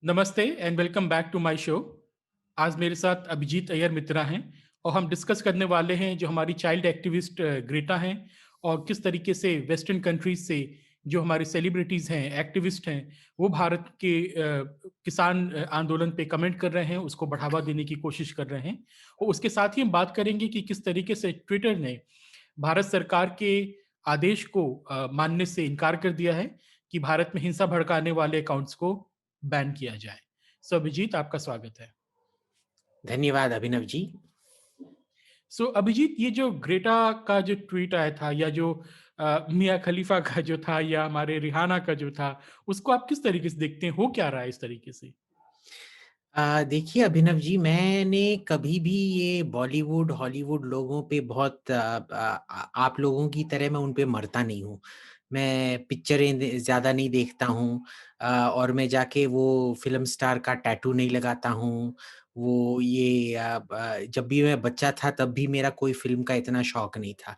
नमस्ते and welcome back to my show. आज मेरे साथ अभिजीत अय्यर मित्रा हैं और हम डिस्कस करने वाले हैं जो हमारी चाइल्ड एक्टिविस्ट ग्रेटा हैं और किस तरीके से वेस्टर्न कंट्रीज से जो हमारे सेलिब्रिटीज़ हैं, एक्टिविस्ट हैं, वो भारत के किसान आंदोलन पे कमेंट कर रहे हैं, उसको बढ़ावा देने की कोशिश कर रहे हैं। और उसके साथ ही हम बात करेंगे कि किस तरीके से ट्विटर ने भारत सरकार के आदेश को मानने से इनकार कर दिया है कि भारत में हिंसा भड़काने वाले अकाउंट्स को बैन किया जाए। सो अभिजीत, आपका स्वागत है। धन्यवाद अभिनव जी। सो अभिजीत, ये जो ग्रेटा का जो ट्वीट आया था या जो मिया खलीफा का जो था या हमारे रिहाना का जो था, उसको आप किस तरीके से देखते हैं? हो क्या रहा है इस तरीके से? देखिए अभिनव जी, मैंने कभी भी ये बॉलीवुड, हॉलीवुड लोगों पे बहुत आप लोगों की तरह मैं उन पे मरता नहीं हूँ। मैं पिक्चरें ज़्यादा नहीं देखता हूँ और मैं जाके वो फ़िल्म स्टार का टैटू नहीं लगाता हूँ। वो ये जब भी मैं बच्चा था तब भी मेरा कोई फ़िल्म का इतना शौक नहीं था।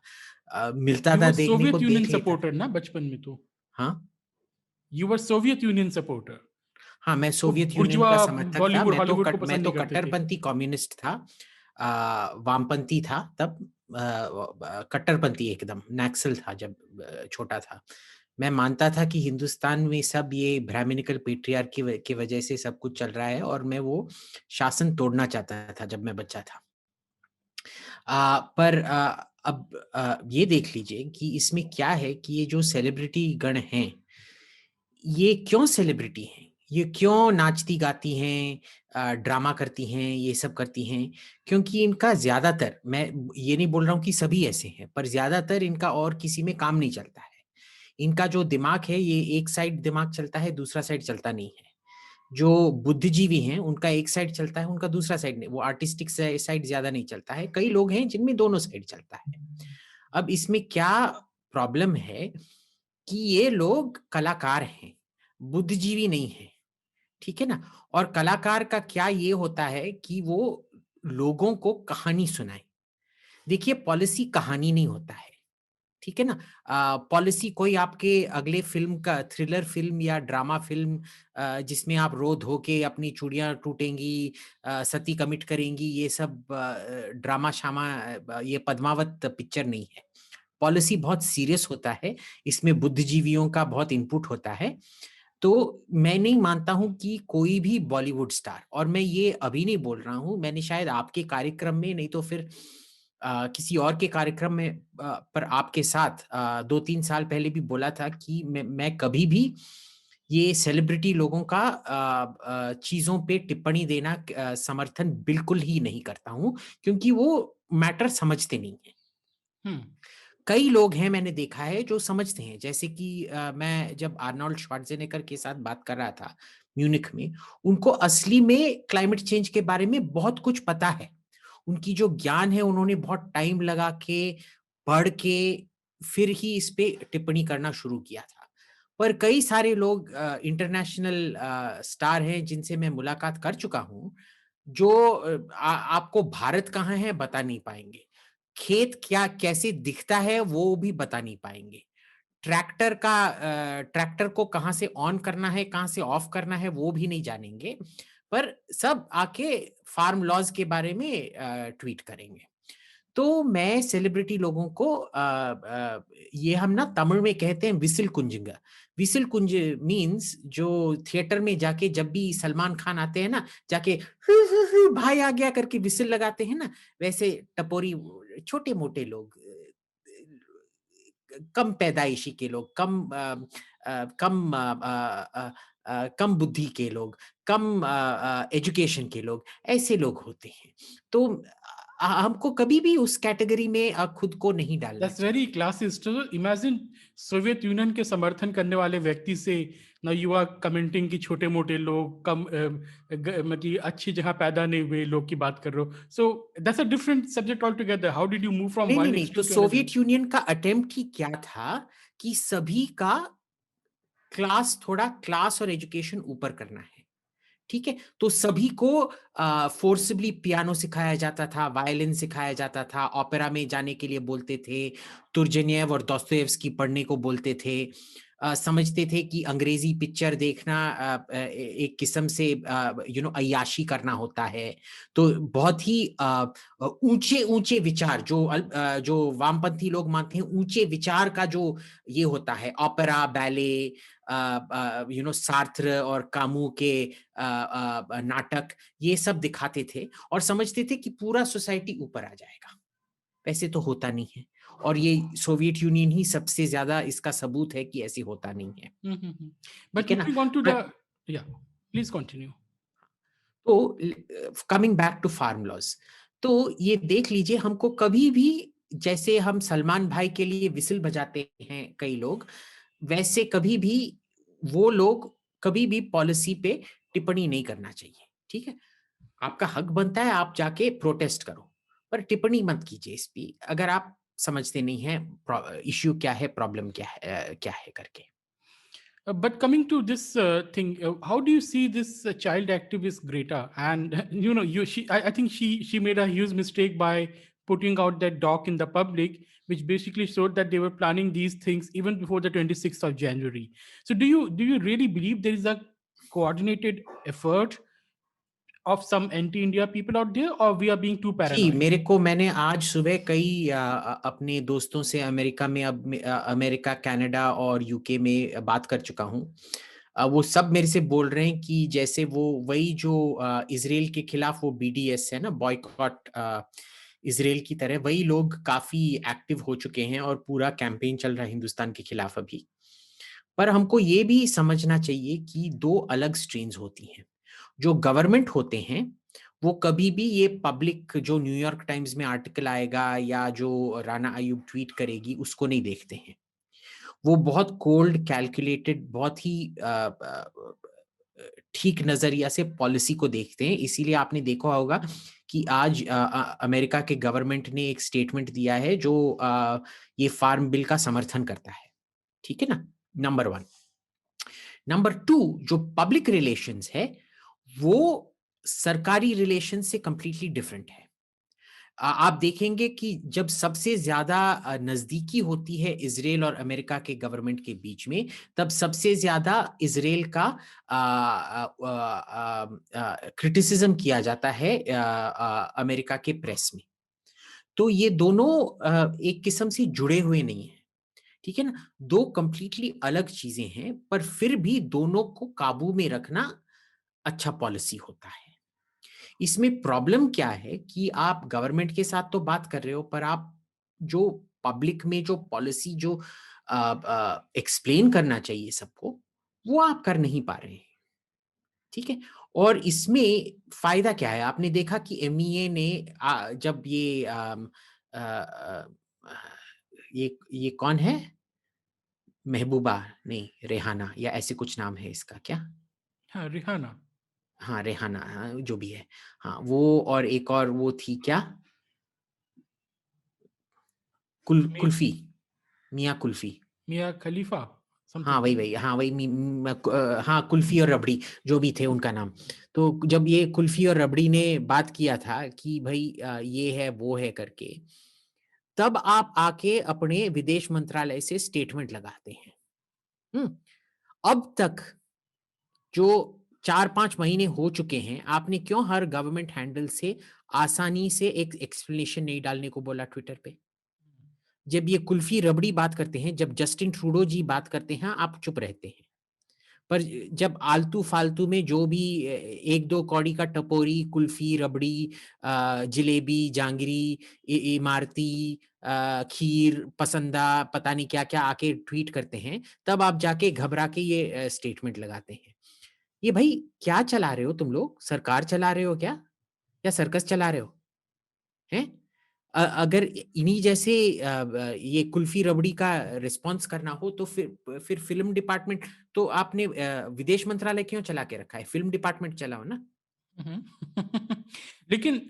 मिलता यू था वर देखने को सोवियत यूनियन देख लेता था। सपोर्टर ना बचपन में तो? हाँ? You were Soviet union supporter. हाँ, मैं तो सोवियत यूनियन बुर्जुआ का समर्थक था। बॉलीवुड, हॉलीवुड को मैं पसंद तो नहीं करते थे। कट्टरपंथी कम्युनिस्ट था। वामपंथी था तब। कट्टरपंथी एकदम नक्सल था जब छोटा था। मैं मानता था कि हिंदुस्तान में सब ये ब्राह्मणिकल पैट्रियार्की की वजह से सब कुछ चल रहा है और मैं वो शासन तोड़ना चाहता था जब मैं बच्चा था। पर अब ये देख लीजिए कि इसमें क्या है कि ये जो सेलिब्रिटी गण हैं, ये क्यों सेलिब्रिटी हैं? ये क्यों नाचती-गाती हैं, ड्रामा करती हैं, ये सब करती हैं? क्योंकि इनका ज़्यादातर, मैं ये नहीं बोल रहा हूँ कि सभी ऐसे हैं, पर ज़्यादातर इनका और किसी में काम नहीं चलता है। इनका जो दिमाग है, ये एक साइड दिमाग चलता है, दूसरा साइड चलता नहीं है। जो बुद्धिजीवी हैं, उनका एक साइड चलता है, उनका दूसरा साइड नहीं, वो आर्टिस्टिक साइड ज़्यादा नहीं चलता है। कई लोग हैं जिनमें दोनों साइड चलता है। अब इसमें क्या प्रॉब्लम है कि ये लोग कलाकार हैं, बुद्धिजीवी नहीं हैं, ठीक है ना? और कलाकार का क्या ये होता है कि वो लोगों को कहानी सुनाए। देखिए पॉलिसी कहानी नहीं होता है, ठीक है ना? पॉलिसी कोई आपके अगले फ़िल्म का थ्रिलर फ़िल्म या ड्रामा फ़िल्म जिसमें आप रो-धो के अपनी चूड़ियाँ टूटेंगी, सती कमिट करेंगी, ये सब ड्रामा-शामा, ये पद्मावत पिक्चर नहीं है। पॉलिसी बहुत सीरियस होता है, इसमें बुद्धिजीवियों का बहुत इनपुट होता है। तो मैं नहीं मानता हूँ कि कोई भी बॉलीवुड स्टार, और मैं ये अभी नहीं बोल रहा हूँ, मैंने शायद आपके कार्यक्रम में नहीं तो फिर किसी और के कार्यक्रम में पर आपके साथ 2-3 साल पहले भी बोला था कि मैं कभी भी ये सेलिब्रिटी लोगों का चीज़ों पे टिप्पणी देना समर्थन बिल्कुल ही नहीं करता हूँ, क्योंकि वो मैटर समझते नहीं हैं। हुँ। कई लोग हैं मैंने देखा है जो समझते हैं, जैसे कि मैं जब आर्नोल्ड श्वार्ज़नेगर के साथ बात कर रहा था म्यूनिख में, उनको असली में क्लाइमेट चेंज के बारे में बहुत कुछ पता है। उनकी जो ज्ञान है, उन्होंने बहुत टाइम लगा के, पढ़ के, फिर ही इस पे टिप्पणी करना शुरू किया था। पर कई सारे लोग इंटरनेशनल स्टार हैं जिनसे मैं मुलाकात कर चुका हूँ, जो आपको भारत कहाँ है बता नहीं पाएँगे। खेत क्या कैसे दिखता है वो भी बता नहीं पाएँगे। ट्रैक्टर को कहाँ से ऑन करना है, कहाँ से ऑफ करना है वो भी नहीं जानेंगे। पर सब आके फार्म लॉज़ के बारे में ट्वीट करेंगे। तो मैं सेलिब्रिटी लोगों को ये हम ना तमिल में कहते हैं विसिल कुंजिंग। विसिल कुंज मीन्स जो थिएटर में जाके जब भी सलमान खान आते हैं ना, जाके "हु, हु, हु, भाई आ गया" करके विसिल लगाते हैं ना, वैसे टपोरी छोटे-मोटे लोग, कम पैदाइशी के लोग, कम बुद्धि के लोग, कम एजुकेशन के लोग, ऐसे लोग होते हैं। तो हमको कभी भी उस कैटेगरी में खुद को नहीं डालना दैट्स वेरी चाहिए। क्लासिस्ट। तो इमेजिन सोवियत यूनियन के समर्थन करने वाले व्यक्ति से ना यू आर कमेंटिंग कि छोटे-मोटे लोग कम मतलब अच्छी जगह पैदा नहीं हुए लोग की बात कर रहे हो। So that's a different subject all together. How did you move from नहीं, नहीं, वन नहीं, तो extreme to another? Soviet Union का अटेम्प्ट ही क्या था कि सभी का थोड़ा क्लास और एजुकेशन ऊपर करना है। ठीक है? तो सभी को फ़ोर्सिबली पियानो सिखाया जाता था, वायलिन सिखाया जाता था, ओपेरा में जाने के लिए बोलते थे, तुर्जेनेव और दोस्तोयेव्स्की पढ़ने को बोलते थे। समझते थे कि अंग्रेजी पिक्चर देखना एक किस्म से अय्याशी करना होता है। तो बहुत ही ऊंचे ऊंचे विचार जो वामपंथी लोग मानते हैं, ऊंचे विचार का जो ये होता है, ओपेरा, बैले, सार्त्र और कामू के नाटक, ये सब दिखाते थे और समझते थे कि पूरा सोसाइटी ऊपर आ जाएगा। वैसे तो होता नहीं है, और ये सोवियत यूनियन ही सबसे ज्यादा इसका सबूत है कि ऐसे होता नहीं है। But ठीक है ना? moving on to पर the, yeah, please continue. तो coming back to farm laws, तो ये देख लीजिए, हमको कभी भी, जैसे हम सलमान भाई के लिए विसिल बजाते हैं कई लोग, वैसे कभी भी वो लोग कभी भी पॉलिसी पे टिप्पणी नहीं करना चाहिए। ठीक है? आपका हक बनता है, आप जाके प्रोटेस्ट करो, पर टिप्पणी मत कीजिए इस पे, अगर आप समझते नहीं हैं इश्यू क्या है, प्रॉब्लम क्या है करके। But coming to this thing, how do you see this child activist Greta? And I think she made a huge mistake by putting out that doc in the public, which basically showed that they were planning these things even before the 26th of January. So do you really believe there is a coordinated effort of some anti-India people out there, or we are being too ji, paranoid? मैंने आज सुबह कई अपने दोस्तों से America में, America, Canada और UK में बात कर चुका हूँ। वो सब मेरे से बोल रहे हैं कि जैसे वो वही जो इज़राइल के खिलाफ वो बीडीएस है ना, बॉयकॉट इज़राइल की तरह, वही लोग काफ़ी एक्टिव हो चुके हैं और पूरा कैंपेन चल रहा है हिंदुस्तान के खिलाफ अभी। पर हमको ये भी समझना चाहिए कि 2 अलग स्ट्रेन्स होती हैं। जो गवर्नमेंट होते हैं, वो कभी भी ये पब्लिक जो न्यूयॉर्क टाइम्स में आर्टिकल आएगा या जो राना अय्यूब ट्वीट करेगी, उसको नहीं देखते हैं। वो बहुत कोल्ड, कैलकुलेटेड, बहुत ही ठीक नज़रिया से पॉलिसी को देखते हैं। इसीलिए आपने देखा होगा कि आज अमेरिका के गवर्नमेंट ने एक स्टेटमेंट दिया है जो ये फार्म बिल का समर्थन करता है। ठीक है ना? नंबर 1। नंबर 2, जो पब्लिक रिलेशंस है, वो सरकारी रिलेशन से कंप्लीटली डिफरेंट है। आप देखेंगे कि जब सबसे ज़्यादा नज़दीकी होती है इज़राइल और अमेरिका के गवर्नमेंट के बीच में, तब सबसे ज़्यादा इज़राइल का क्रिटिसिज़्म किया जाता है अमेरिका के प्रेस में। तो ये दोनों एक किस्म से जुड़े हुए नहीं हैं। ठीक है ना? 2 कंप्लीटली अलग चीज़ें हैं, पर फिर भी दोनों को काबू में रखना अच्छा पॉलिसी होता है। इसमें प्रॉब्लम क्या है कि आप गवर्नमेंट के साथ तो बात कर रहे हो, पर आप जो पब्लिक में जो पॉलिसी जो एक्सप्लेन करना चाहिए सबको, वो आप कर नहीं पा रहे हैं। ठीक है? और इसमें फ़ायदा क्या है? आपने देखा कि एमईए ने जब ये अ अ, ये कौन है? महबूबा नहीं, रेहाना या ऐसे कुछ नाम है इसका क्या? हाँ, रिहाना। हाँ, रेहाना, हाँ, जो भी है। हाँ, वो और एक और वो थी क्या? कुल्फ़ी, मियाँ कुल्फ़ी। मिया खलीफा, हाँ, समथिंग। वही। हाँ, वही हाँ, कुल्फ़ी और रबड़ी, जो भी थे उनका नाम। तो जब ये कुल्फ़ी और रबड़ी ने बात किया था कि भई ये है, वो है करके, तब आप आके अपने विदेश मंत्रालय से स्टेटमेंट लगाते हैं। हुँ? अब तक जो 4-5 महीने हो चुके हैं, आपने क्यों हर गवर्नमेंट हैंडल से आसानी से एक एक्सप्लेनेशन नहीं डालने को बोला ट्विटर पे? जब ये कुल्फ़ी रबड़ी बात करते हैं, जब जस्टिन ट्रूडो जी बात करते हैं, आप चुप रहते हैं। पर जब आलतू-फालतू में जो भी 1-2 कौड़ी का टपोरी, कुल्फ़ी, रबड़ी, जलेबी, जांगरी, इमारती, खीर, पसंदा, पता नहीं क्या-क्या आके ट्वीट करते हैं, तब आप जाके घबरा के ये स्टेटमेंट लगाते हैं। ये भई क्या चला रहे हो तुम लोग? सरकार चला रहे हो क्या? या सर्कस चला रहे हो? हैं? अगर इन्हीं जैसे ये कुल्फ़ी रबड़ी का रिस्पॉन्स करना हो, तो फिर फ़िल्म डिपार्टमेंट तो आपने विदेश मंत्रालय क्यों चला के रखा है? फ़िल्म डिपार्टमेंट चलाओ ना। हुँ। लेकिन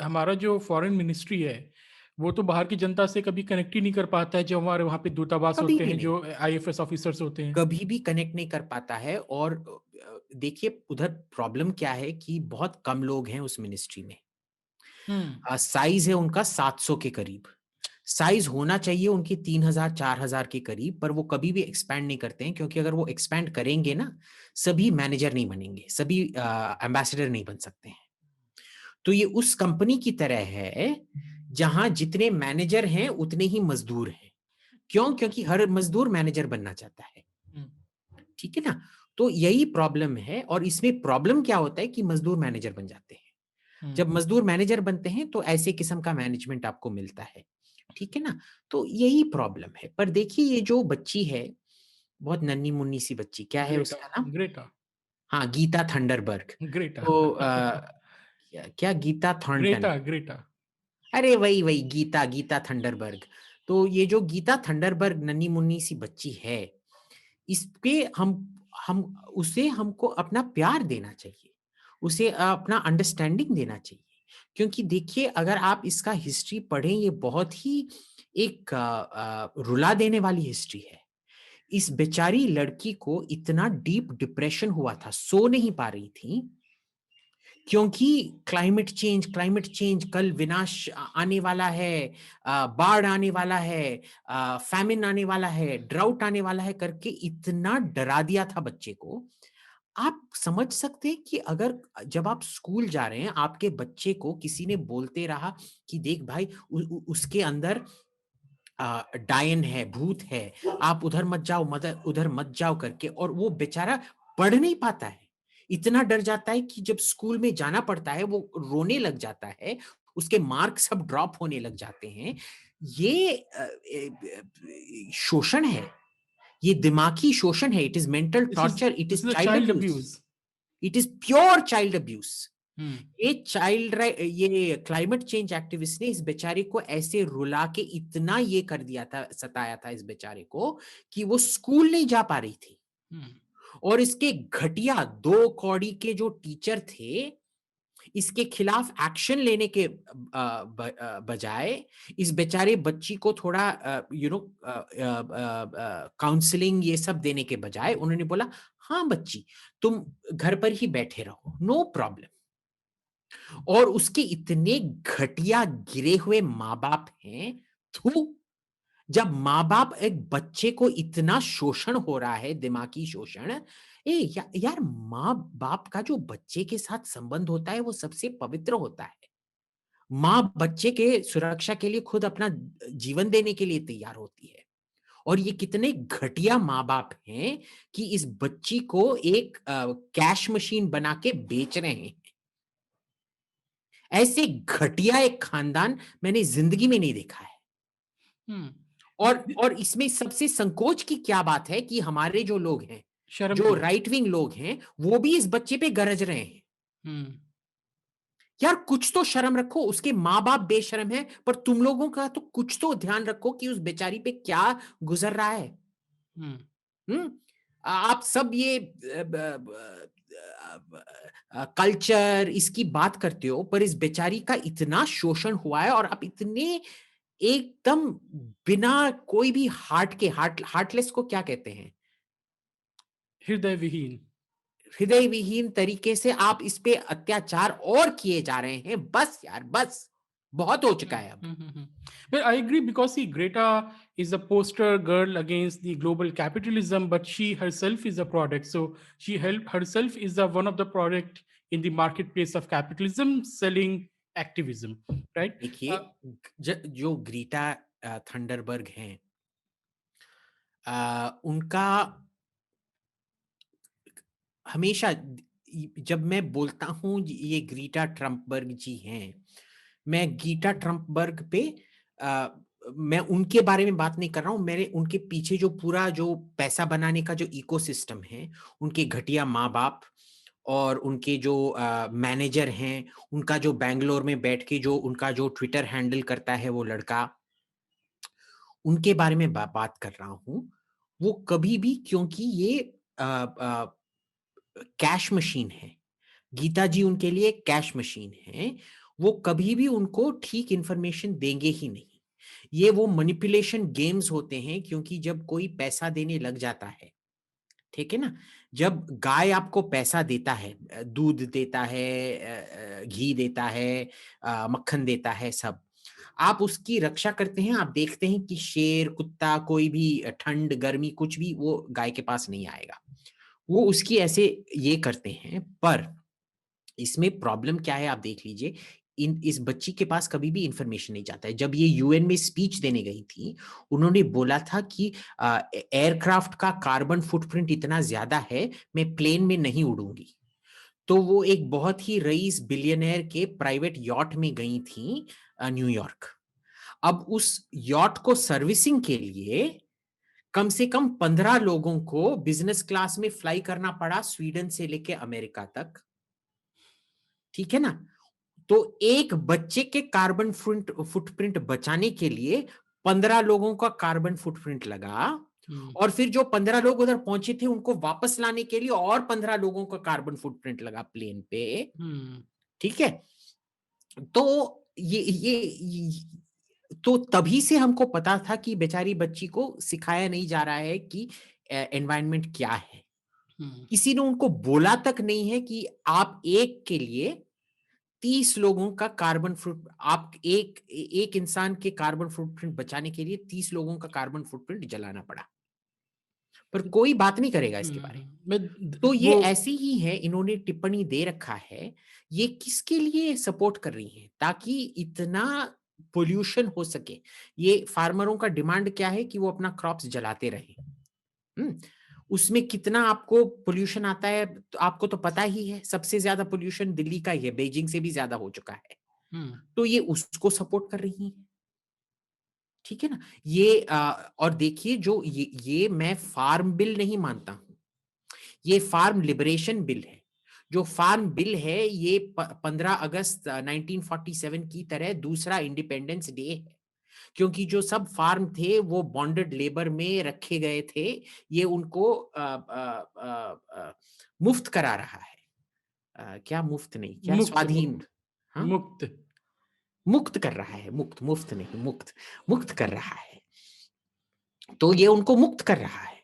हमारा जो फ़ॉरेन मिनिस्ट्री है, वो तो बाहर की जनता से कभी कनेक्ट ही नहीं कर पाता है, जो हमारे वहाँ पे दूतावास कभी होते भी हैं, नहीं, जो आईएफएस ऑफ़िसर्स होते हैं। कभी भी कनेक्ट नहीं कर पाता है, और देखिए उधर प्रॉब्लम क्या है कि बहुत कम लोग हैं उस मिनिस्ट्री में। हुँ। साइज़ है उनका 700 के करीब। साइज होना चाहिए उनके 3000 4000 के करीब, पर वो कभी भी एक्सपैंड नहीं करते हैं, क्योंकि अगर वो एक्सपैंड करेंगे ना, सभी मैनेजर नहीं बनेंगे, सभी एम्बेसडर नहीं बन सकते हैं। तो ये उस कंपनी की तरह है जहां जितने मैनेजर हैं उतने ही मजदूर हैं। क्यों? क्योंकि हर मजदूर मैनेजर बनना चाहता है। हम्म, ठीक है ना? तो यही प्रॉब्लम है, और इसमें प्रॉब्लम क्या होता है कि मजदूर मैनेजर बन जाते हैं। जब हम्म, मजदूर मैनेजर बनते हैं तो ऐसे किस्म का मैनेजमेंट आपको मिलता है। ठीक है ना? तो यही प्रॉब्लम है। पर देखिए, ये जो बच्ची है, बहुत नन्ही-मुन्नी सी बच्ची, क्या है ग्रेटा, उसका नाम? ग्रेटा, हाँ, गीता थंडरबर्ग। ग्रेटा, तो क्या क्या गीता थॉर्नटन? Greta, Greta. अरे वही गीता, गीता थंडरबर्ग। तो ये जो गीता थंडरबर्ग नन्ही-मुन्नी सी बच्ची है, इस पे हम उसे हमको अपना प्यार देना चाहिए। उसे अपना अंडरस्टैंडिंग देना चाहिए। क्योंकि देखिए, अगर आप इसका हिस्ट्री पढ़ें, ये बहुत ही एक रुला देने वाली हिस्ट्री है। इस बेचारी लड़की को इतना डीप डिप्रेशन हुआ था, सो नहीं पा रही थी, क्योंकि क्लाइमेट चेंज, कल विनाश आने वाला है, बाढ़ आने वाला है, फैमिन आने वाला है, ड्राउट आने वाला है करके इतना डरा दिया था बच्चे को। आप समझ सकते हैं कि अगर जब आप स्कूल जा रहे हैं, आपके बच्चे को किसी ने बोलते रहा कि देख भाई, उसके अंदर डायन है, भूत है, आप उधर मत जाओ, उधर मत जाओ करके, और वो बेचारा पढ़ नहीं पाता है। इतना डर जाता है कि जब स्कूल में जाना पड़ता है, वो रोने लग जाता है, उसके मार्क्स सब ड्रॉप होने लग जाते हैं। ये शोषण है, ये दिमागी शोषण है। It is mental This is torture, it this is is a child child abuse, abuse. It is pure child abuse. Hmm. ये क्लाइमेट चेंज एक्टिविस्ट ने इस बेचारे को ऐसे रुला के इतना ये कर दिया था, सताया था इस बेचारे को, कि वो स्कूल नहीं जा पा रही थी। Hmm. और इसके घटिया 2 कौड़ी के जो टीचर थे, इसके खिलाफ एक्शन लेने के बजाय इस बेचारे बच्ची को थोड़ा काउंसलिंग ये सब देने के बजाय उन्होंने बोला, हाँ बच्ची, तुम घर पर ही बैठे रहो, नो प्रॉब्लम। और उसके इतने घटिया गिरे हुए माँ बाप हैं। थू। जब माँ बाप एक बच्चे को इतना शोषण हो रहा है, दिमागी शोषण, यार, माँ बाप का जो बच्चे के साथ संबंध होता है वो सबसे पवित्र होता है। माँ बच्चे के सुरक्षा के लिए खुद अपना जीवन देने के लिए तैयार होती है। और ये कितने घटिया माँ बाप हैं कि इस बच्ची को एक कैश मशीन बना के बेच रहे हैं। ऐसे घटिया एक खानदान मैंने जिंदगी में नहीं देखा है। Hmm. और इसमें सबसे संकोच की क्या बात है कि हमारे जो लोग हैं, शर्म जो की बात। राइट विंग लोग हैं, वो भी इस बच्चे पे गरज रहे हैं। Hmm. यार, कुछ तो शर्म रखो। उसके माँ बाप बेशर्म है, पर तुम लोगों का तो कुछ तो ध्यान रखो कि उस बेचारी पे क्या गुजर रहा है। Hmm. हम्म। आप सब ये कल्चर इसकी बात करते हो, पर इस बेचारी का इतना शोषण हुआ है, और आप इतने एकदम बिना कोई भी हार्टलेस को क्या कहते हैं, हृदय विहीन। हृदय विहीन तरीके से आप इस पे अत्याचार और किए जा रहे हैं। बस यार, बस बहुत हो चुका है अब। Mm-hmm. Well, I agree because see, Greta is a poster girl against the global capitalism, but she herself is a product. So she herself is a, one of the product in the marketplace of capitalism, selling activism, right? देखिए, जो Greta थंडरबर्ग हैं, उनका हमेशा जब मैं बोलता हूँ ये ग्रीटा ट्रम्पबर्ग जी हैं, मैं गीटा ट्रम्पबर्ग पे आ, मैं उनके बारे में बात नहीं कर रहा हूँ। मैंने उनके पीछे जो पूरा जो पैसा बनाने का जो इकोसिस्टम है, उनके घटिया माँ बाप, और उनके जो मैनेजर हैं, उनका जो बैंगलोर में बैठ के जो उनका जो ट्विटर हैंडल करता है वो लड़का, उनके बारे में बात कर रहा हूँ। वो कभी भी, क्योंकि ये कैश मशीन है, गीता जी उनके लिए कैश मशीन है, वो कभी भी उनको ठीक इंफॉर्मेशन देंगे ही नहीं। ये वो मैनिपुलेशन गेम्स होते हैं, क्योंकि जब कोई पैसा देने लग जाता है, ठीक है ना, जब गाय आपको पैसा देता है, दूध देता है, घी देता है, मक्खन देता है, सब, आप उसकी रक्षा करते हैं, आप देखते हैं कि शेर, कुत्ता, कोई भी ठंड, गर्मी, कुछ भी वो गाय के पास नहीं आएगा। वो उसकी ऐसे ये करते हैं, पर इसमें प्रॉब्लम क्या है आप देख लीजिए, इस बच्ची के पास कभी भी इंफॉर्मेशन नहीं जाता है। जब ये यूएन में स्पीच देने गई थी, उन्होंने बोला था कि एयरक्राफ्ट का कार्बन फुटप्रिंट इतना ज्यादा है, मैं प्लेन में नहीं उड़ूंगी। तो वो एक बहुत ही रईस बिलियनर के प्राइवेट यॉट में गई थी न्यूयॉर्क। अब उस यॉट को सर्विसिंग के लिए कम से कम 15 लोगों को बिजनेस क्लास में फ्लाई करना पड़ा, स्वीडन से लेके अमेरिका तक। ठीक है ना? तो एक बच्चे के कार्बन फुटप्रिंट बचाने के लिए 15 लोगों का कार्बन फुटप्रिंट लगा, और फिर जो 15 लोग उधर पहुंचे थे उनको वापस लाने के लिए और 15 लोगों का कार्बन फुटप्रिंट लगा प्लेन पे। ठीक है? तो तो तभी से हमको पता था कि बेचारी बच्ची को सिखाया नहीं जा रहा है कि एनवायरनमेंट क्या है। किसी ने उनको बोला तक नहीं है कि आप एक के लिए 30 लोगों का कार्बन फुट आप एक इंसान के कार्बन फुटप्रिंट बचाने के लिए 30 लोगों का कार्बन फुटप्रिंट जलाना पड़ा, पर कोई बात नहीं करेगा इसके बारे में। मैं तो ये वो ऐसे ही है, इन्होंने टिप्पणी दे रखा है। ये किसके लिए सपोर्ट कर रही है? ताकि इतना पोल्यूशन हो सके। ये फार्मरों का डिमांड क्या है कि वो अपना क्रॉप्स जलाते रहे। उसमें कितना आपको पोल्यूशन आता है तो आपको तो पता ही है, सबसे ज्यादा पोल्यूशन दिल्ली का ही है, बीजिंग से भी ज्यादा हो चुका है। तो ये उसको सपोर्ट कर रही है। ठीक है ना? ये और देखिए, जो ये मैं फार्म बिल नहीं मानता हूं, ये फार्म लिबरेशन बिल है। जो फार्म बिल है ये 15 अगस्त 1947 की तरह दूसरा इंडिपेंडेंस डे है, क्योंकि जो सब फार्म थे वो बॉन्डेड लेबर में रखे गए थे। ये उनको मुफ्त करा रहा है। क्या मुफ्त नहीं, क्या मुक्त स्वाधीन। मुक्त हाँ, मुक्त मुक्त कर रहा है, मुक्त, मुफ्त नहीं, मुक्त, मुक्त कर रहा है। तो ये उनको मुक्त कर रहा है।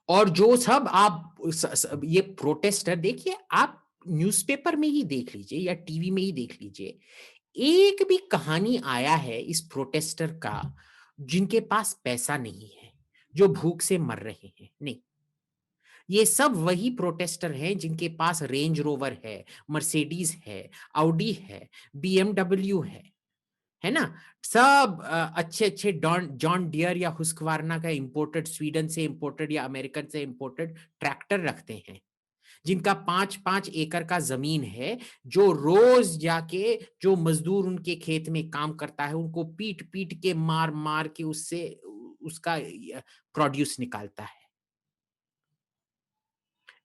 और जो सब आप ये प्रोटेस्टर देखिए, आप न्यूज़पेपर में ही देख लीजिए या टीवी में ही देख लीजिए, एक भी कहानी आया है इस प्रोटेस्टर का जिनके पास पैसा नहीं है, जो भूख से मर रहे हैं? नहीं, ये सब वही प्रोटेस्टर हैं जिनके पास रेंज रोवर है, मर्सिडीज है, ऑडी है, बीएमडब्ल्यू है ना? सब अच्छे अच्छे जॉन डियर या हुस्कवार्ना का इंपोर्टेड, स्वीडन से इंपोर्टेड या अमेरिकन से इंपोर्टेड ट्रैक्टर रखते हैं, जिनका 5-5 एकड़ का जमीन है, जो रोज जाके जो मजदूर उनके खेत में काम करता है उनको पीट पीट के, मार मार के उससे उसका प्रोड्यूस निकालता है।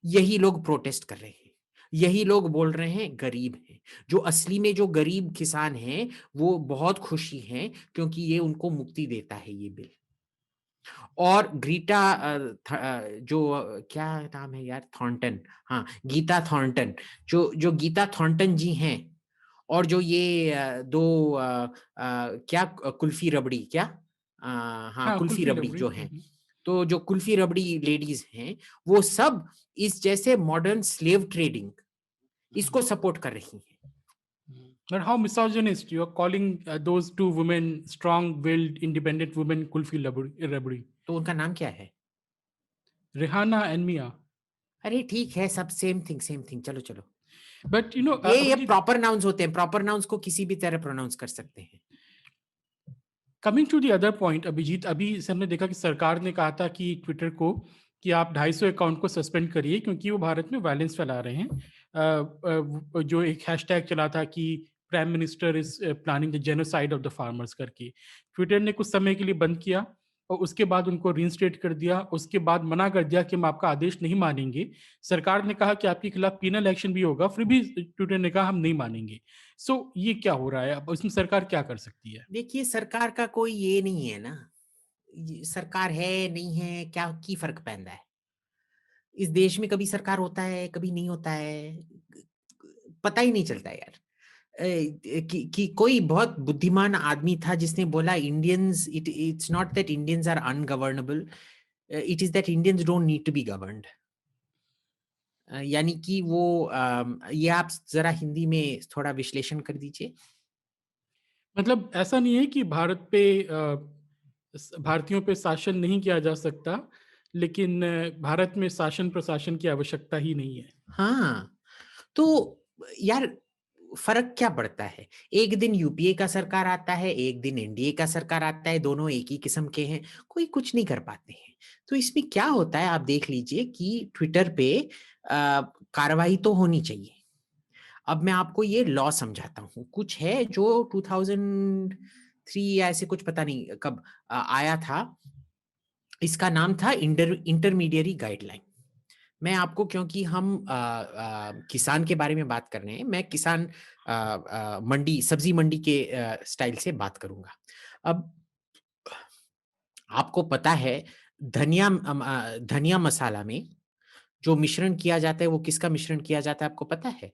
यही लोग प्रोटेस्ट कर रहे हैं, यही लोग बोल रहे हैं गरीब हैं। जो असली में जो गरीब किसान हैं वो बहुत खुशी हैं, क्योंकि ये उनको मुक्ति देता है ये बिल। और ग्रीटा क्या नाम है यार, थॉर्नटन, हाँ गीता थॉर्नटन, जो गीता थॉर्नटन जी हैं, और जो ये दो क्या कुल्फी रबड़ी, क्या हाँ हाँ कुल्फी कुल्फी रबड़ी लवड़ी जो हैं, तो जो कुल्फी रबड़ी लेडीज हैं, वो सब इस जैसे मॉडर्न स्लेव ट्रेडिंग इसको सपोर्ट कर रही हैं। But how misogynist you are calling those two women, strong-willed, independent women, Kulfi Rabri, तो उनका नाम क्या है? Rihanna and Mia. अरे ठीक है, सब सेम थिंग, सेम थिंग, चलो चलो। But you know, ये Abhijit, प्रॉपर नाउन्स होते हैं, प्रॉपर नाउन्स को किसी भी तरह प्रोनाउंस कर सकते हैं। Coming to the other point, Abhijit, अभी से हमने देखा कि सरकार ने कहा था कि ट्विटर को कि आप 250 अकाउंट को सस्पेंड करिए क्योंकि वो भारत में वायलेंस फैला रहे हैं। जो एक हैशटैग चला था कि prime minister is planning the genocide of the farmers करके, ट्विटर ने कुछ समय के लिए बंद किया और उसके बाद उनको रीइंस्टेट कर दिया। उसके बाद मना कर दिया कि हम आपका आदेश नहीं मानेंगे। सरकार ने कहा कि आपके खिलाफ पीनल एक्शन भी होगा, फिर भी ट्विटर ने कहा हम नहीं मानेंगे। सो ये क्या हो रहा है? अब इसमें सरकार क्या कर सकती है? देखिए, सरकार का कोई ये नहीं है ना, सरकार है नहीं है क्या की फर्क पैंदा है? इस देश में कभी सरकार होता है, कभी नहीं होता है, पता ही नहीं चलता है यार। कि कोई बहुत बुद्धिमान आदमी था जिसने बोला Indians, it's not that Indians are ungovernable, it is that Indians don't need to be governed. यानी कि वो, ये आप जरा हिंदी में थोड़ा विश्लेषण कर दीजिए। मतलब ऐसा नहीं है कि भारत पे भारतीयों पे शासन नहीं किया जा सकता, लेकिन भारत में शासन प्रशासन की आवश्यकता ही नहीं है। हाँ, तो यार फ़र्क क्या पड़ता है? एक दिन यूपीए का सरकार आता है, एक दिन एनडीए का सरकार आता है, दोनों एक ही किस्म के हैं, कोई कुछ नहीं कर पाते हैं। तो इसमें क्या होता है आप देख लीजिए कि ट्विटर पे कार्रवाई तो होनी चाहिए। अब मैं आपको ये लॉ समझाता हूँ। कुछ है जो 2003 या ऐसे कुछ पता नहीं कब आया था। इसका नाम था इंटरमीडिएरी गाइडलाइन। मैं आपको क्योंकि हम किसान के बारे में बात कर रहे हैं, मैं किसान मंडी सब्जी मंडी के स्टाइल से बात करूँगा। अब आपको पता है धनिया मसाला में जो मिश्रण किया जाता है, वो किसका मिश्रण किया जाता है आपको पता है?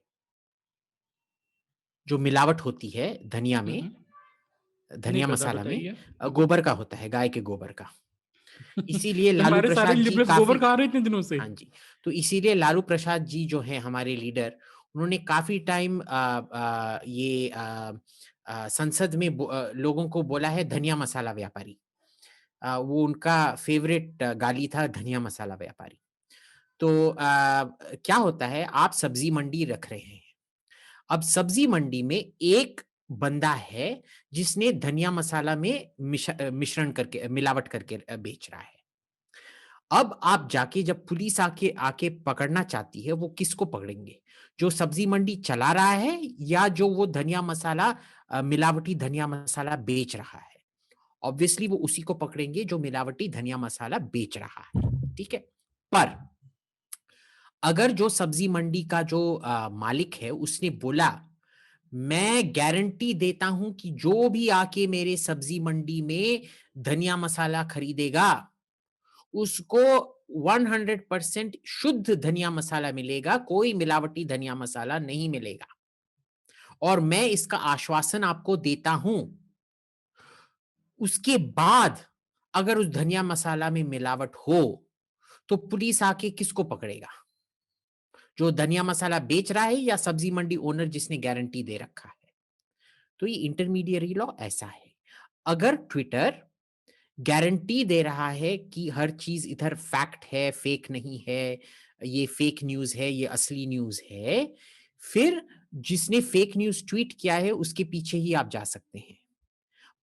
जो मिलावट होती है धनिया हुँ, में, हुँ। नहीं धनिया पता, मसाला में बताइए? गोबर का होता है, गाय के गोबर का। इसीलिए लालू हमारे सारे प्रसाद जी लिबरल्स गोबर काफ़ी खा रहे हैं इतने दिनों से। हाँ जी, तो इसीलिए लालू प्रसाद जी जो हैं हमारे लीडर, उन्होंने काफ़ी टाइम संसद में लोगों को बोला है धनिया मसाला व्यापारी। वो उनका फ़ेवरेट गाली था धनिया मसाला व्यापारी। तो क्या होता है आप सब्ज़ी मंडी रख रहे हैं। अब सब्ज़ी मंडी में एक बंदा है जिसने धनिया मसाला में मिश्रण करके मिलावट करके बेच रहा है। अब आप जाके जब पुलिस आके आके पकड़ना चाहती है, वो किसको पकड़ेंगे? जो सब्ज़ी मंडी चला रहा है या जो वो धनिया मसाला मिलावटी धनिया मसाला बेच रहा है? ऑब्वियसली वो उसी को पकड़ेंगे जो मिलावटी धनिया मसाला बेच रहा है, ठीक है? पर अगर जो सब्ज़ी मंडी का जो मालिक है उसने बोला, मैं गारंटी देता हूँ कि जो भी आके मेरे सब्ज़ी मंडी में धनिया मसाला खरीदेगा उसको 100% शुद्ध धनिया मसाला मिलेगा, कोई मिलावटी धनिया मसाला नहीं मिलेगा। और मैं इसका आश्वासन आपको देता हूँ। उसके बाद अगर उस धनिया मसाला में मिलावट हो, तो पुलिस आके किसको पकड़ेगा? जो धनिया मसाला बेच रहा है या सब्जी मंडी ओनर जिसने गारंटी दे रखा है? तो ये इंटरमीडिएरी लॉ ऐसा है। अगर ट्विटर गारंटी दे रहा है कि हर चीज़ इधर फैक्ट है, फेक नहीं है, ये फेक न्यूज़ है, ये असली न्यूज़ है, फिर जिसने फेक न्यूज़ ट्वीट किया है, उसके पीछे ही आप जा सकते हैं।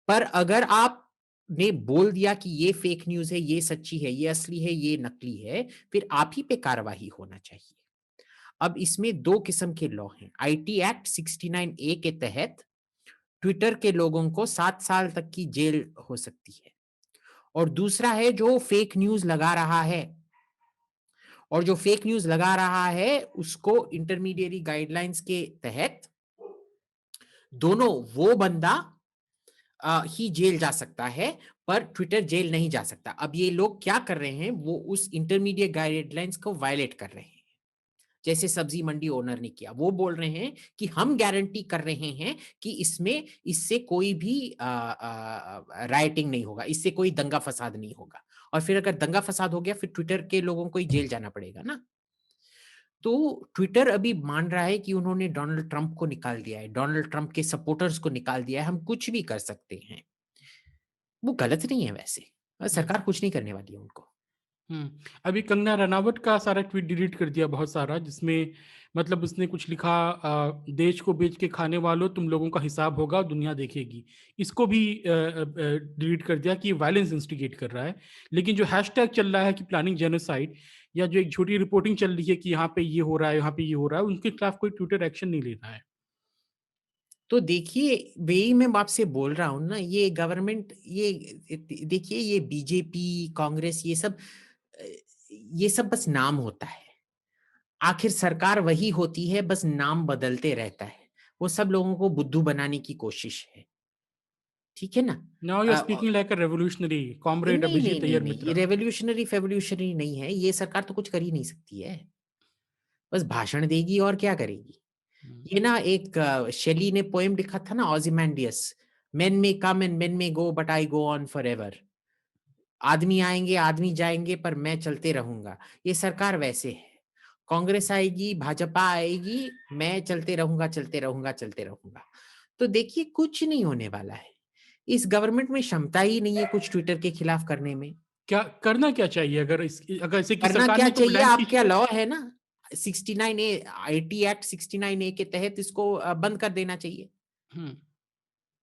पर अगर आपने बोल दिया कि ये फेक न्यूज़ है, ये सच्ची है, ये असली है, ये नकली है, फिर आप ही पे कार्रवाई होना चाहिए। अब इसमें 2 किस्म के लॉ हैं। आईटी एक्ट 69 ए के तहत ट्विटर के लोगों को 7 साल तक की जेल हो सकती है। और दूसरा है जो फेक न्यूज़ लगा रहा है और जो फेक न्यूज़ लगा रहा है उसको इंटरमीडिएरी गाइडलाइंस के तहत दोनों वो बंदा ही जेल जा सकता है, पर ट्विटर जेल नहीं जा सकता। अब ये लोग क्या कर रहे हैं, वो उस इंटरमीडिएट गाइडलाइंस को वायलेट कर रहे हैं। जैसे सब्जी मंडी ओनर ने किया, वो बोल रहे हैं कि हम गारंटी कर रहे हैं कि इससे कोई भी राइटिंग नहीं होगा, इससे कोई दंगा फसाद नहीं होगा। और फिर अगर दंगा फसाद हो गया फिर ट्विटर के लोगों को ही जेल जाना पड़ेगा ना। तो ट्विटर अभी मान रहा है कि उन्होंने डोनाल्ड ट्रंप को निकाल दिया है, डोनाल्ड ट्रंप के सपोर्टर्स को निकाल दिया है, हम कुछ भी कर सकते हैं। वो गलत नहीं है वैसे। हुँ, सरकार कुछ नहीं करने वाली है उनको। हुँ। अभी कंगना रनावत का सारा ट्वीट डिलीट कर दिया बहुत सारा, जिसमें मतलब उसने कुछ लिखा, देश को बेच के खाने वालों तुम लोगों का हिसाब होगा, दुनिया देखेगी। इसको भी डिलीट कर दिया कि ये वायलेंस इंस्टिगेट कर रहा है। लेकिन जो हैशटैग चल रहा है कि प्लानिंग जेनोसाइड, या जो एक झूठी रिपोर्टिंग चल रही है कि यहाँ पे ये हो रहा है, यहाँ पे ये हो रहा है, उनके खिलाफ कोई ट्विटर एक्शन नहीं ले रहा है। तो देखिए, वही मैं आपसे बोल रहा हूँ ना, ये गवर्नमेंट देखिए ये बीजेपी, कांग्रेस अ, ये सब बस नाम होता है। आखिर सरकार वही होती है, बस नाम बदलते रहता है। वो सब लोगों को बुद्धू बनाने की कोशिश है। ठीक है ना? Now you are speaking like a revolutionary comrade नहीं, नहीं, अभिजीत नहीं, अय्यर नहीं, ये मित्रा। रेवोल्यूशनरी फेवोल्यूशनरी नहीं है। ये सरकार तो कुछ कर ही नहीं सकती है। बस भाषण देगी और क्या करेगी? हुँ। ये ना एक शेली ने पोएम लिखा था ना ओzymandias, "मेन में कम एंड मेन में go but I go on forever." आदमी आएँगे, आदमी जाएँगे पर मैं चलते रहूँगा। ये सरकार वैसे है। कांग्रेस आएगी, भाजपा आएगी, मैं चलते रहूँगा, चलते रहूँगा, चलते रहूँगा। तो देखिए कुछ नहीं होने वाला है। इस गवर्नमेंट में क्षमता ही नहीं है कुछ ट्विटर के खिलाफ करने में। क्या करना क्या चाहिए अगर जैसे कि करना सरकार क्या ने तो चाहिए, लैंड आपका सीलिंग। लॉ है ना 69 ए, आईटी एक्ट 69 ए के तहत इसको बंद कर देना चाहिए। हम्म।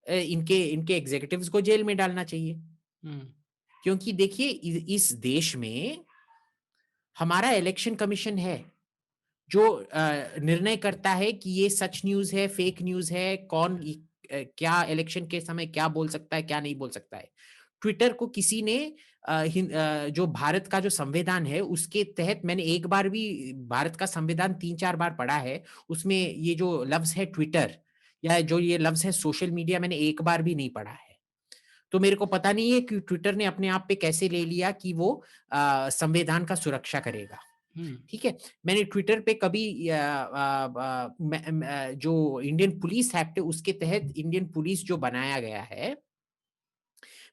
इनके इनके एग्जीक्यूटिव्स को जेल में डालना चाहिए। हम्म। क्योंकि देखिए इस देश में हमारा इलेक्शन कमीशन है जो निर्णय करता है कि ये सच न्यूज है, फेक न्यूज है, कौन क्या इलेक्शन के समय क्या बोल सकता है, क्या नहीं बोल सकता है। ट्विटर को किसी ने जो भारत का जो संविधान है उसके तहत, मैंने एक बार भी भारत का संविधान 3-4 बार पढ़ा है, उसमें ये जो लफ्ज है ट्विटर या जो ये लफ्ज है सोशल मीडिया, मैंने एक बार भी नहीं पढ़ा है। तो मेरे को पता नहीं है कि ट्विटर ने अपने आप पे कैसे ले लिया कि वो संविधान का सुरक्षा करेगा। हम्म। ठीक है, मैंने ट्विटर पे कभी जो इंडियन पुलिस एक्ट है उसके तहत इंडियन पुलिस जो बनाया गया है,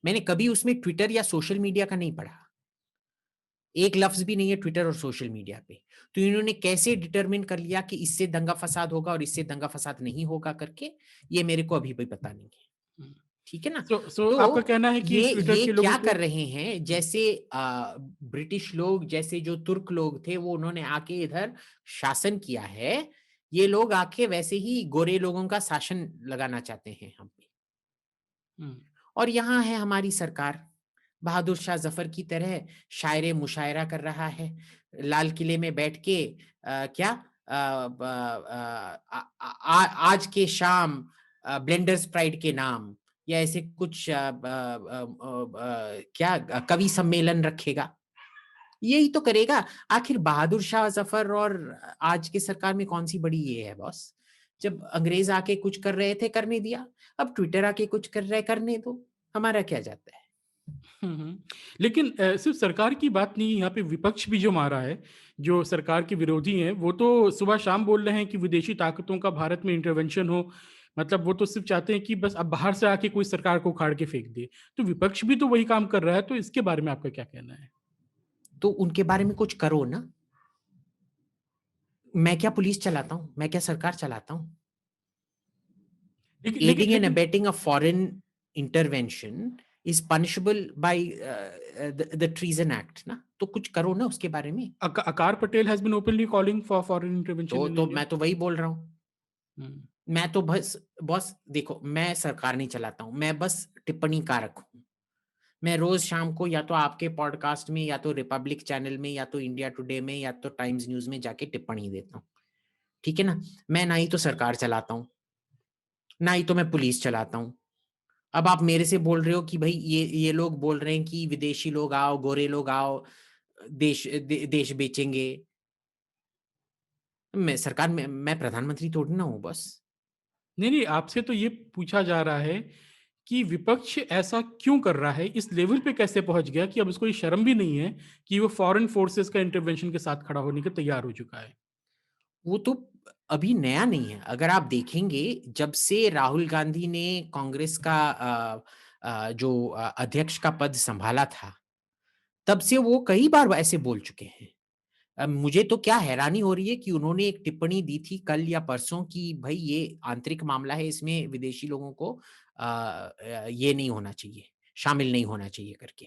मैंने कभी उसमें ट्विटर या सोशल मीडिया का नहीं पढ़ा। एक लफ्ज भी नहीं है ट्विटर और सोशल मीडिया पे। तो इन्होंने कैसे डिटरमिन कर लिया कि इससे दंगा फसाद होगा और इससे दंगा फसाद नहीं होगा करके, ये मेरे को अभी भी पता नहीं है। ठीक है ना? सो आपका तो कहना है कि ट्विटर ये के लोगों क्या को। कर रहे हैं, जैसे ब्रिटिश लोग, जैसे जो तुर्क लोग थे वो उन्होंने आके इधर शासन किया है, ये लोग आके वैसे ही गोरे लोगों का शासन लगाना चाहते हैं हम पे। हम्म। और यहाँ है हमारी सरकार, बहादुर शाह जफर की तरह शायरे मुशायरा कर रहा है, लाल किले में बैठ के क्या आज के शाम ब्लेंडर्स प्राइड के नाम या ऐसे कुछ क्या कवि सम्मेलन रखेगा, यही तो करेगा। आखिर बहादुर शाह जफर और आज की सरकार में कौन सी बड़ी ये है बॉस? जब अंग्रेज आके कुछ कर रहे थे करने दिया, अब ट्विटर आके कुछ कर रहा है करने दो, हमारा क्या जाता है। हम्म। लेकिन सिर्फ सरकार की बात नहीं, यहाँ पे विपक्ष भी जो मारा है, जो सरकार के विरोधी हैं, वो तो सुबह शाम बोल रहे हैं कि विदेशी ताकतों का भारत में इंटरवेंशन हो। मतलब वो तो सिर्फ चाहते हैं कि बस अब बाहर से आके कोई सरकार को उखाड़ के फेंक दे। तो विपक्ष भी तो वही काम कर रहा है, तो इसके बारे में आपका क्या कहना है? तो उनके बारे में कुछ करो ना। मैं क्या पुलिस चलाता हूँ, मैं क्या सरकार चलाता हूँ? लेकिन लेकिन एडिंग एंड लेकिन abetting a foreign intervention is punishable by the treason act ना, तो कुछ करो ना उसके बारे में। Aakar Patel has been openly calling for foreign intervention in तो इंडिया। मैं तो वही बोल रहा हूँ। मैं तो बस बॉस देखो, मैं सरकार नहीं चलाता हूँ, मैं बस टिप्पणी कारक हूँ। मैं रोज शाम को या तो आपके पॉडकास्ट में या तो रिपब्लिक चैनल में या तो इंडिया टुडे में या तो टाइम्स न्यूज में जाके टिप्पणी देता हूँ। ठीक है ना? मैं ना ही तो सरकार चलाता हूँ, ना ही तो मैं पुलिस चलाता हूँ। अब आप मेरे से बोल रहे हो कि भाई ये लोग बोल रहे हैं कि विदेशी लोग आओ, गोरे लोग आओ, देश बेचेंगे। मैं सरकार में, मैं प्रधानमंत्री थोड़ी ना हूँ बस। नहीं नहीं, आपसे तो ये पूछा जा रहा है कि विपक्ष ऐसा क्यों कर रहा है, इस लेवल पे कैसे पहुंच गया कि अब उसको ये शर्म भी नहीं है कि वो फॉरेन फोर्सेस का इंटरवेंशन के साथ खड़ा होने के तैयार हो चुका है। वो तो अभी नया नहीं है। अगर आप देखेंगे, जब से राहुल गांधी ने कांग्रेस का जो अध्यक्ष का पद संभाला था, तब से वो कई बार ऐसे बोल चुके हैं। मुझे तो क्या हैरानी हो रही है कि उन्होंने एक टिप्पणी दी थी कल या परसों कि भाई ये आंतरिक मामला है, इसमें विदेशी लोगों को ये नहीं होना चाहिए, शामिल नहीं होना चाहिए करके।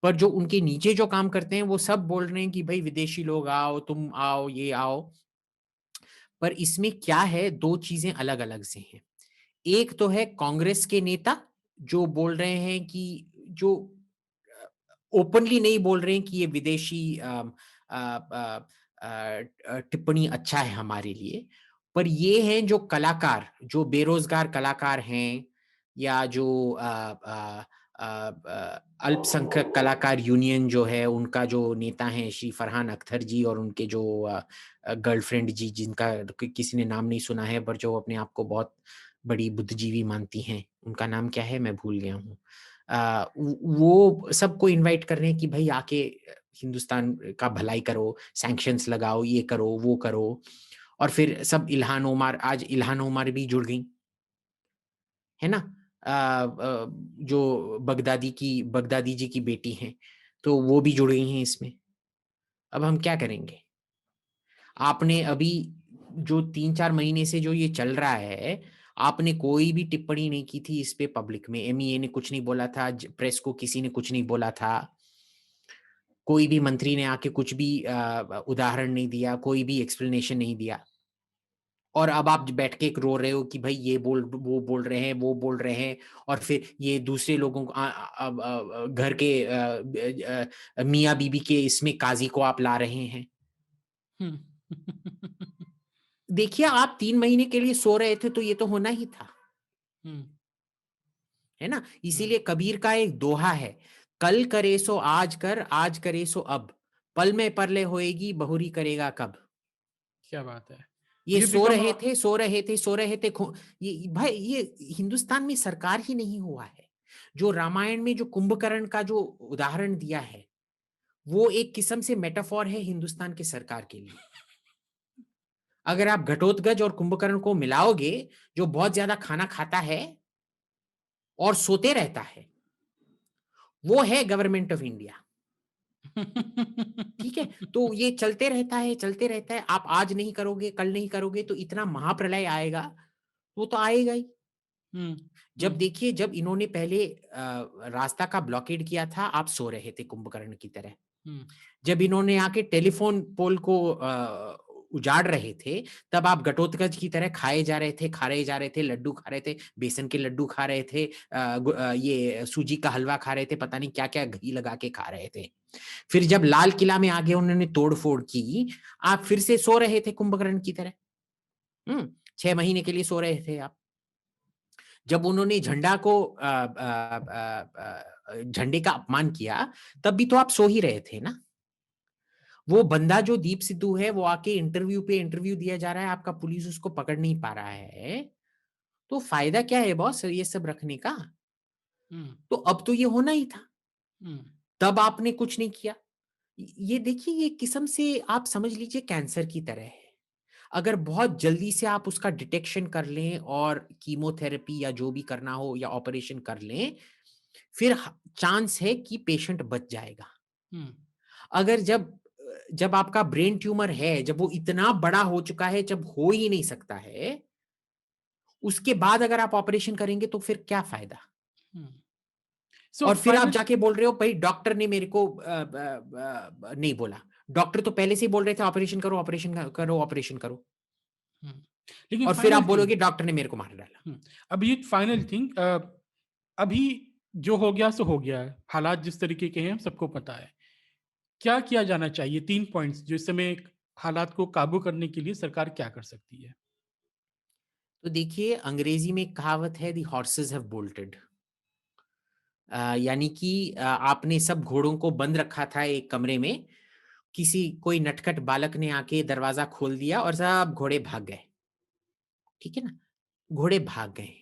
पर जो उनके नीचे जो काम करते हैं वो सब बोल रहे हैं कि भाई विदेशी लोग आओ, तुम आओ, ये आओ। पर इसमें क्या है, दो चीजें अलग अलग से हैं। एक तो है कांग्रेस के नेता जो बोल रहे हैं कि जो ओपनली नहीं बोल रहे हैं कि ये विदेशी टिप्पणी अच्छा है हमारे लिए। पर ये हैं जो कलाकार, जो बेरोजगार कलाकार हैं, या जो अल्पसंख्यक कलाकार यूनियन जो है उनका जो नेता है श्री फरहान अख्तर जी, और उनके जो गर्लफ्रेंड जी, जिनका किसी ने नाम नहीं सुना है पर जो अपने आप को बहुत बड़ी बुद्धिजीवी मानती हैं, उनका नाम क्या है मैं भूल गया हूँ। वो सबको इनवाइट कर रहे हैं कि भाई आके हिंदुस्तान का भलाई करो, सैंक्शंस लगाओ, ये करो, वो करो। और फिर सब इल्हान ओमार, आज इल्हान ओमार भी जुड़ गई, है ना? जो बगदादी जी की बेटी हैं, तो वो भी जुड़ गई हैं इसमें। अब हम क्या करेंगे? आपने अभी जो 3-4 महीने से जो ये चल रहा है, आपने कोई भी टिप्पणी नहीं की थी इस पे पब्लिक में। एमईए ने कुछ नहीं बोला था, प्रेस को किसी ने कुछ नहीं बोला था, कोई भी मंत्री ने आके कुछ भी उदाहरण नहीं दिया, कोई भी एक्सप्लेनेशन नहीं दिया। और अब आप बैठ के रो रहे हो कि भाई ये बोल, वो बोल रहे हैं, वो बोल रहे हैं, और फिर ये दूसरे लोगों को घर के मियाँ बीबी के इसमें काजी को आप ला रहे हैं। हम्म। देखिए, आप 3 महीने के लिए सो रहे थे तो ये तो होना ही था, हम्म। है ना? हम्म। इसीलिए कबीर का एक दोहा है, कल करे सो आज कर, आज करे सो अब, पल में परले होएगी, बहुरी करेगा कब। क्या बात है। ये यू सो बिकम रहे थे, सो रहे थे, सो रहे थे। ये भाई, ये हिंदुस्तान में सरकार ही नहीं हुआ है। जो रामायण में जो कुंभकर्ण का जो उदाहरण दिया है, वो एक किस्म से मेटाफोर है हिंदुस्तान के सरकार के लिए। अगर आप घटोत्कच और कुंभकर्ण को मिलाओगे, जो बहुत ज्यादा खाना खाता है और सोते रहता है, वो है गवर्नमेंट ऑफ इंडिया। ठीक है, तो ये चलते रहता है, चलते रहता है। आप आज नहीं करोगे, कल नहीं करोगे, तो इतना महाप्रलय आएगा, वो तो आएगा ही। हम्म। जब देखिए, जब इन्होंने पहले रास्ता का ब्लॉकेड किया था, आप सो रहे थे कुंभकर्ण की तरह। हम्म। जब इन्होंने आके टेलीफोन पोल को उजाड़ रहे थे, तब आप घटोत्कच की तरह खाए जा रहे थे, खा रहे जा रहे थे, लड्डू खा रहे थे, बेसन के लड्डू खा रहे थे, ये सूजी का हलवा खा रहे थे, पता नहीं क्या क्या घी लगा के खा रहे थे। फिर जब लाल किला में आगे उन्होंने तोड़ फोड़ की, आप फिर से सो रहे थे कुंभकर्ण की तरह। 6 महीने के लिए सो रहे थे आप। जब उन्होंने झंडे का अपमान किया, तब भी तो आप सो ही रहे थे ना। वो बंदा जो दीप सिद्धू है, वो आके इंटरव्यू पे इंटरव्यू दिया जा रहा है, आपका पुलिस उसको पकड़ नहीं पा रहा है, तो फायदा क्या है बॉस ये सब रखने का? हम्म। तो अब तो ये होना ही था, हम्म। तब आपने कुछ नहीं किया। ये देखिए, ये किस्म से आप समझ लीजिए कैंसर की तरह है। अगर बहुत जल्दी से आप उसका डिटेक्शन कर लें और कीमोथेरेपी या जो भी करना हो या ऑपरेशन कर लें, फिर चांस है कि पेशेंट बच जाएगा। हम्म। अगर जब आपका ब्रेन ट्यूमर है, जब वो इतना बड़ा हो चुका है, जब हो ही नहीं सकता है, उसके बाद अगर आप ऑपरेशन करेंगे तो फिर क्या फायदा? हम्म। सो और फिर आप फाइनल। जाके बोल रहे हो भाई डॉक्टर ने मेरे को नहीं बोला। डॉक्टर तो पहले से ही बोल रहे थे ऑपरेशन करो, ऑपरेशन करो, ऑपरेशन करो, लेकिन और फिर फाइनल आप थिंग। बोलोगे डॉक्टर ने मेरे को मार डाला। अभी फाइनल थिंग, अभी जो हो गया सो हो गया है, हालात जिस तरीके के हैं हम सबको पता है। क्या किया जाना चाहिए? 3 पॉइंट्स जो इस समय हालात को काबू करने के लिए सरकार क्या कर सकती है? तो देखिए, अंग्रेजी में एक कहावत है, दी हॉर्सेस हैव बोल्टेड। यानी कि आपने सब घोड़ों को बंद रखा था एक कमरे में, किसी कोई नटखट बालक ने आके दरवाजा खोल दिया और सब घोड़े भाग गए। ठीक है ना? घोड़े भाग गए।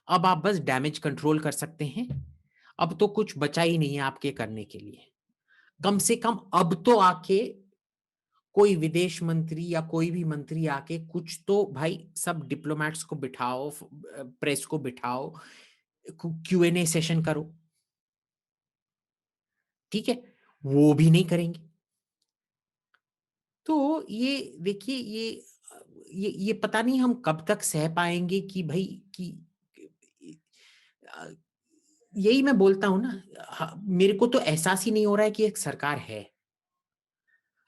अब आप बस डैमेज कंट्रोल कर सकते हैं। अब तो कुछ बचा ही नहीं है आपके करने के लिए। कम से कम अब तो आके कोई विदेश मंत्री या कोई भी मंत्री आके कुछ तो भाई, सब डिप्लोमेट्स को बिठाओ, प्रेस को बिठाओ, क्यूएनए सेशन करो। ठीक है, वो भी नहीं करेंगे। तो ये देखिए, ये पता नहीं हम कब तक सह पाएंगे कि भाई कि अ, यही मैं बोलता हूं ना। मेरे को तो एहसास ही नहीं हो रहा है कि एक सरकार है।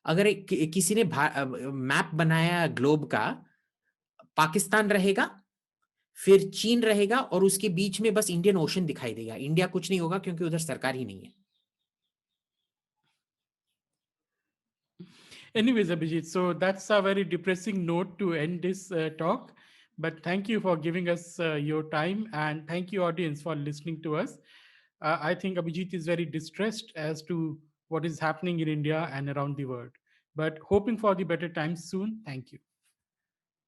अगर किसी ने मैप बनाया ग्लोब का, पाकिस्तान रहेगा, फिर चीन रहेगा, और उसके बीच में बस इंडियन ओशन दिखाई देगा। इंडिया कुछ नहीं होगा क्योंकि उधर सरकार ही नहीं है। Anyways, Abhijit, so that's a very depressing note to end this talk. But thank you for giving us your time, and thank you, audience, for listening to us. I think Abhijit is very distressed as to what is happening in India and around the world. But hoping for the better times soon. Thank you.